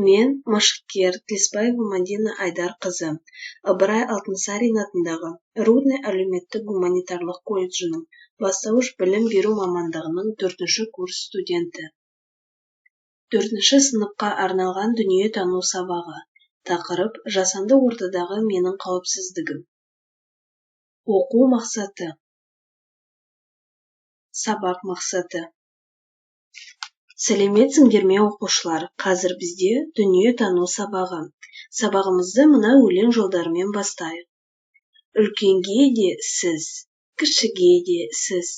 Мен машкер Тілеспаева Мадина Айдарқызы, Ыбырай Алтынсарин атындағы Рудный әлеуметтік-гуманитарлық колледжінің бастауыш білім беру мамандығының 4-ші курс студенті. 4-ші сыныпқа арналған дүниетану сабағы. Тақырып: жасанды ортадағы менің қауіпсіздігім. Оқу мақсаты. Сабақ мақсаты. Сәлеметсіңдер ме оқушылар, қазір бізде дүниетану сабағы. Сабағымызды мына өлең жолдарымен бастайық. Үлкенге де сіз, кішіге де сіз.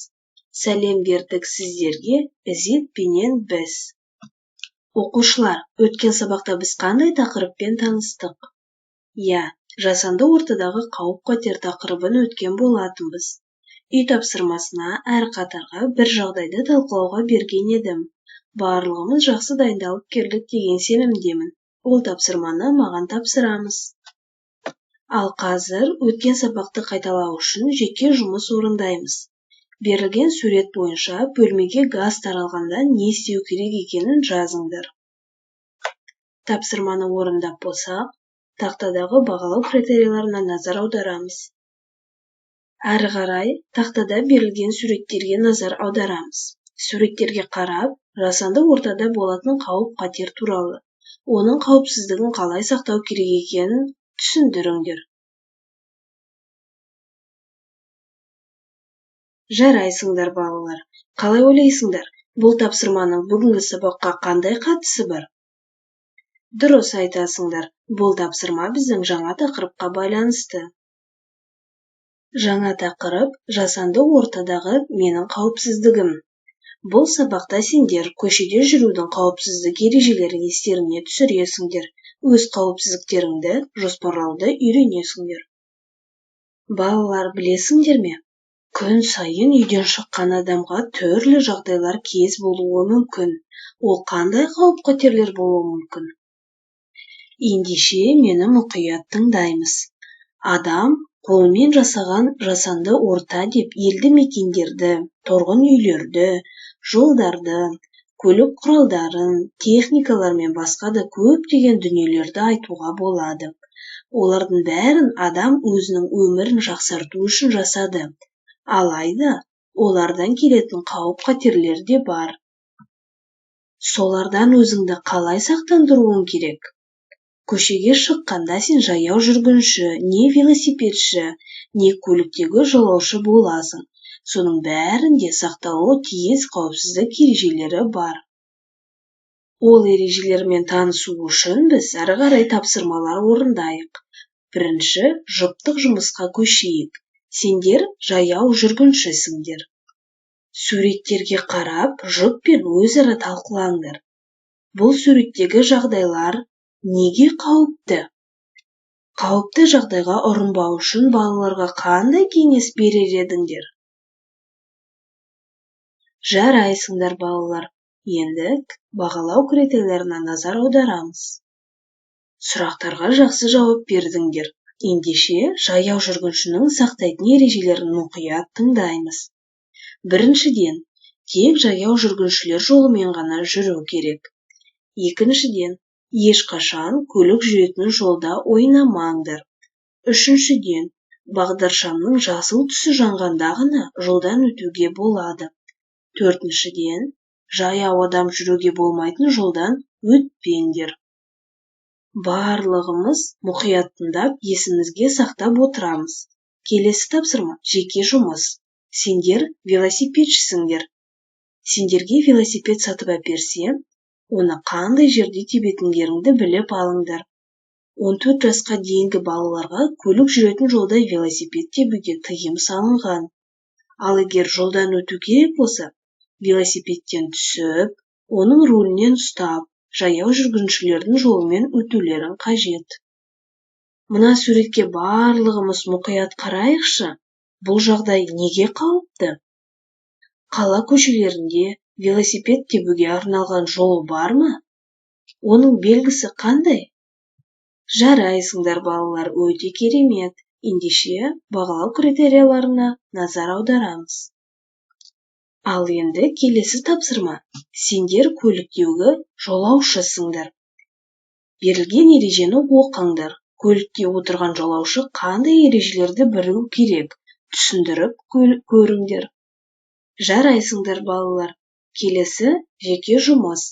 Сәлем бердік сіздерге, ізетпенен біз. Оқушылар, өткен сабақта біз қандай тақырыппен таныстық? Жасанды ортадағы қауіп-қатер тақырыбын өткен болатынбыз. Үй тапсырмасына әр қатарға бір жағдайды талқылауға берген едім. Барлығымыз жақсы дайындалып келдік деген сенімдемін. Ол тапсырманы маған тапсырамыз. Ал қазір өткен сабақты қайталау үшін жеке жұмыс орындаймыз. Берілген сурет бойынша бөлмеге газ таралғанда не істеу керек екенін жазыңдар. Тапсырманы орындап болсақ, тақтадағы бағалау критерийлеріне назар аударамыз. Әрі қарай тақтада берілген суреттерге назар аударамыз. Суреттерге қарап, жасанды ортада болатын қауіп-қатер туралы, оның қауіпсіздігін қалай сақтау керек екенін түсіндіріңдер. Жарайсыңдар балалар. Қалай ойлайсыңдар, бұл тапсырманың бүгінгі сабаққа қандай қатысы бар? Дұрыс айтасыңдар, бұл тапсырма біздің жаңа тақырыпқа байланысты. Жаңа тақырып: жасанды ортадағы менің қауіпсіздігім. Бұл сабақта сендер көшеде жүрудің қауіпсіздік ережелерін естеріңе түсіресіңдер, өз қауіпсіздіктеріңді жоспарлауды үйренесіңдер. Балалар, білесіңдер ме? Күн сайын үйден шыққан адамға түрлі жағдайлар кез болуы мүмкін. Ол қандай қауіп-қатерлер болуы мүмкін? Ендеше мені мұқият тыңдаймыз. Адам қолмен жасаған жасанды орта деп елді мекендерді, тұрғын үйлерді, жолдарды, көлік құралдарын, техникалар мен басқа да көптеген дүниелерді айтуға болады. Олардың бәрін адам өзінің өмірін жақсарту үшін жасады. Алайда, олардан келетін қауіп-қатерлер де бар. Солардан өзіңді қалай сақтандыруың керек? Көшеге шыққанда сен жаяу жүргінші, не велосипедші, не көліктегі жолаушы боласың. Соның бәрінде сақталуы тиіс қауіпсіздік ережелері бар. Ол ережелермен танысу үшін біз әрі қарай тапсырмалар орындайық. Бірінші, жұптық жұмысқа көшейік. Сендер жаяу жүргіншісіңдер. Суреттерге қарап, жұппен өзара талқылаңдар. Бұл суреттегі жағдайлар неге қауіпті? Қауіпті жағдайға ұрынбау үшін балаларға қандай кеңес берер едіңдер? Жарайсыңдар балалар. Енді бағалау критерийлеріне назар аударамыз. Сұрақтарға жақсы жауап бердіңдер. Ендеше жаяу жүргіншінің сақтайтын ережелерін мұқият тыңдаймыз. Біріншіден, тек жаяу жүргіншілер жолымен ғана жүру керек. Екіншіден, ешқашан көлік жүретін жолда ойнамаңдар. Үшіншіден, бағдаршамның жасыл түсі жанғанда ғана жолдан өтуге болады. Төртіншіден, жаяу адам жүруге болмайтын жолдан өтпеңдер. Барлығымыз мұқият тыңдап, есімізге сақтап отырамыз. Келесі тапсырма: жеке жұмыс. Сендер велосипедшісіңдер. Сендерге велосипед сатып әперсем, оны қандай жерде тебетіндеріңді біліп алыңдар. 14 жасқа дейінгі балаларға көлік жүретін жолда велосипед тебуге тыйым салынған. Ал егер жолдан өту керек болса, велосипедтен түсіп, оның рулінен ұстап, жаяу жүргіншілердің жолымен өтулерін қажет. Мына суретке барлығымыз мұқият қарайықшы. Бұл жағдай неге қауіпті? Қала көшелерінде велосипед тебуге арналған жол бар ма? Оның белгісі қандай? Жарайсыңдар балалар, өте керемет. Ендеше бағалау критерийлеріне назар аударамыз. Ал енді келесі тапсырма: сендер көліктегі жолаушысыңдар. Берілген ережені оқыңдар. Көлікте отырған жолаушы қандай ережелерді білу керек? Түсіндіріп көріңдер. Жарайсыңдар, балалар. Келесі жеке жұмыс.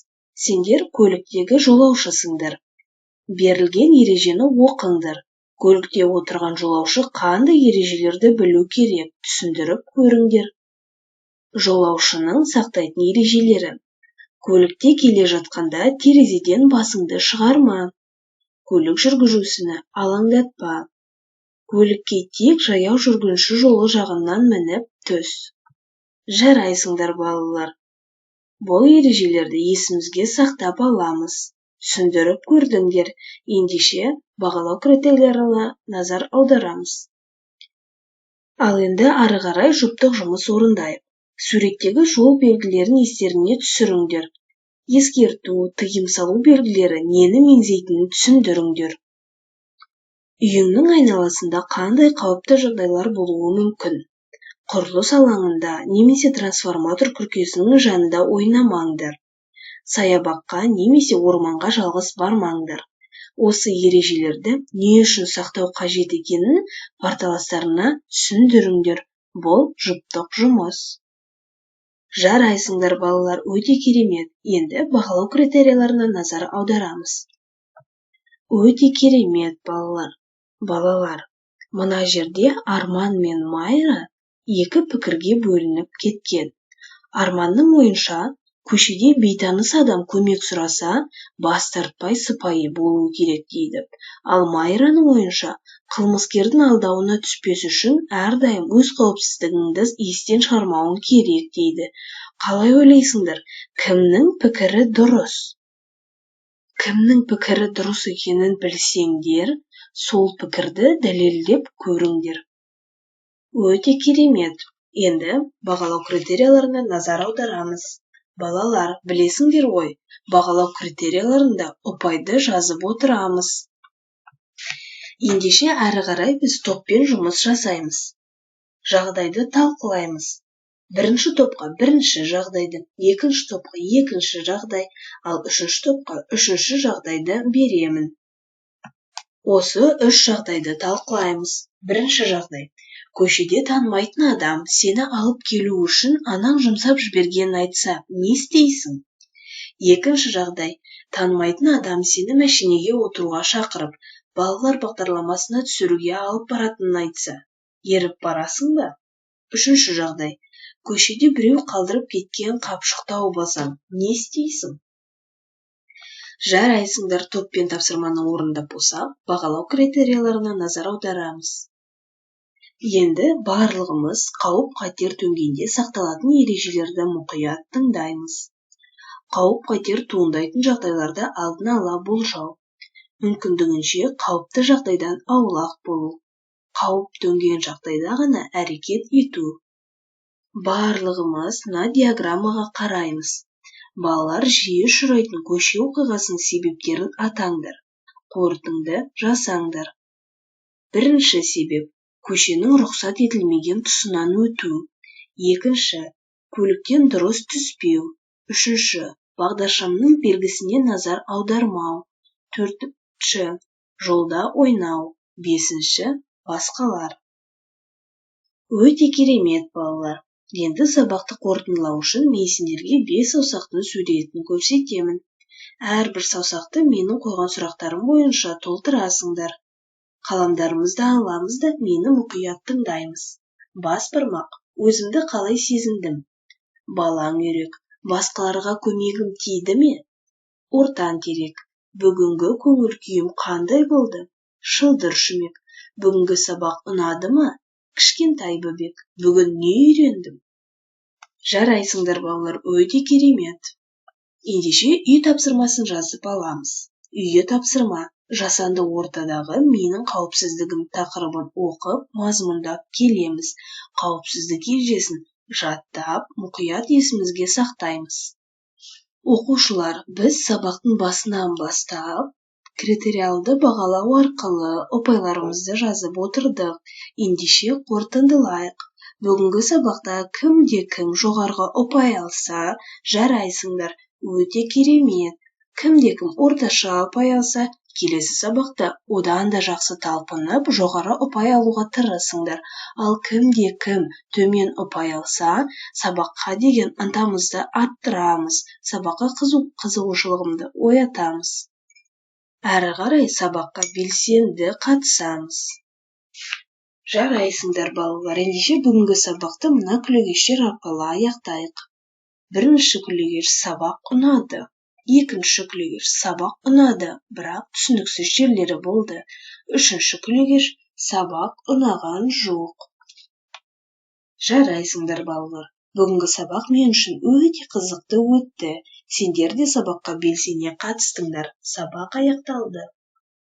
Сендер көліктегі жолаушысыңдар. Берілген ережені оқыңдар. Көлікте отырған жолаушы қандай ережелерді білу керек? Түсіндіріп көріңдер. Жолаушының сақтайтын ережелері. Көлікте келе жатқанда терезеден басыңды шығарма. Көлік жүргізушіні алаңдатпа. Көлікке тек жаяу жүргінші жолы жағынан мініп түс. Жарайсыңдар, балалар. Бұл ережелерді есімізге сақтап аламыз. Түсіндіріп көрдіңдер. Ендеше бағалау критерийлеріне назар аударамыз. Ал енді ары қарай жұптық жұмыс орындайық. Суреттегі жол белгілерін естеріне түсіріңдер. Ескерту, тыйым салу белгілері нені меңзейтінін түсіндіріңдер. Үйіңнің айналасында қандай қауіпті жағдайлар болуы мүмкін? Құрылыс алаңында немесе трансформатор күркесінің жанында ойнамаңдар. Саябаққа немесе орманға жалғыз бармаңдар. Осы ережелерді не үшін сақтау қажет екенін парталастарына түсіндіріңдер. Бұл жұптық жұмыс. Жарайсыңдар, балалар, өте керемет. Енді бағалау критерийлеріне назар аударамыз. Өте керемет, балалар. Балалар, мына жерде Арман мен Майра екі пікірге бөлініп кеткен. Арманның ойынша, көшеде бейтаныс адам көмек сұраса, бас тартпай сыпайы болу керек дейді. Ал Майраның ойынша, қылмыскердің алдауына түспес үшін әрдайым өз қауіпсіздігіңді естен шығармауың керек дейді. Қалай ойлайсыңдар, кімнің пікірі дұрыс? Кімнің пікірі дұрыс екенін білсеңдер, сол пікірді дәлелдеп көріңдер. Өте керемет. Енді бағалау критерийлеріне назар аударамыз. Балалар, білесіңдер ғой, бағалау критерийлерінде ұпайды жазып отырамыз. Ендеше әрі қарай біз топпен жұмыс жасаймыз. Жағдайды талқылаймыз. Бірінші топқа бірінші жағдайды, екінші топқа екінші жағдай, ал үшінші топқа үшінші жағдайды беремін. Осы үш жағдайды талқылаймыз. Бірінші жағдай. Көшеде танымайтын адам сені алып келу үшін анаң жұмсап жібергенін айтса, не істейсің? Екінші жағдай. Танымайтын адам сені мәшинеге отыруға шақырып, балалар бағдарламасына түсіруге алып баратынын айтса, еріп барасың ба? Үшінші жағдай. Көшеде біреу қалдырып кеткен қапшық тауып алсаң, не істейсің? Жарайсыңдар, топпен тапсырманы орындап болсақ, бағалау критерийлеріне назар аударамыз. Енді барлығымыз қауіп-қатер төнгенде сақталатын ережелерді мұқият тыңдаймыз. Қауіп-қатер туындайтын жағдайларда алдын ала болжау. Мүмкіндігінше қауіпті жағдайдан аулақ болу. Қауіп төнген жағдайда ғана әрекет ету. Барлығымыз мына диаграммаға қараймыз. Балалар жиі ұшырайтын көше оқиғасының себептерін атаңдар. Қорытынды жасаңдар. Бірінші себеп. Көшенің рұқсат етілмеген тұсынан өту. Екінші. Көліктен дұрыс түспеу. Үшінші. Бағдаршамның белгісіне назар аудармау. Төртінші. Жолда ойнау. Бесінші. Басқалар. Өте керемет, балалар. Енді сабақты қорытындылау үшін мен сендерге 5 саусақтың суретін көрсетемін. Әрбір саусақты менің қойған сұрақтарым бойынша толтырасыңдар. Қаламдарымызды аламыз да мені мұқият тыңдаймыз. Бас бармақ, өзімді қалай сезіндім? Балаң үйрек, басқаларға көмегім тиді ме? Ортан терек, бүгінгі көңіл күйім қандай болды? Шылдыр шүмек, бүгінгі сабақ ұнады ма? Кішкентай бөбек, бүгін не үйрендім? Жарайсыңдар, балалар, өте керемет. Ендеше үй тапсырмасын жазып аламыз. Үйге тапсырма. Жасанды ортадағы менің қауіпсіздігім тақырыбын оқып, мазмұндап келеміз. Қауіпсіздік ережесін жаттап, мұқият есімізге сақтаймыз. Оқушылар, біз сабақтың басынан бастап, критериалды бағалау арқылы ұпайларымызды жазып отырдық. Ендеше қорытындылайық. Бүгінгі сабақта кім жоғарғы ұпай алса, жарайсыңдар. Өте керемет. кімде-кім орташа ұпай алса, келесі сабақта одан да жақсы талпынып, жоғары ұпай алуға тырысыңдар. Ал кімде-кім төмен ұпай алса, сабаққа деген ынтамызды арттырамыз, сабаққа қызығушылығымды оятамыз. Әрі қарай сабаққа белсенді қатысамыз. Жарайсыңдар балалар, ендеше бүгінгі сабақты мына күлегештер арқылы аяқтайық. Бірінші күлегеш: сабақ ұнады. Екінші күлегеш: сабақ ұнады, бірақ түсініксіз жерлері болды. Үшінші күлегеш: сабақ ұнаған жоқ. Жарайсыңдар балалар, бүгінгі сабақ мен үшін өте қызықты өтті. Сендер де сабаққа белсене қатыстыңдар. Сабақ аяқталды.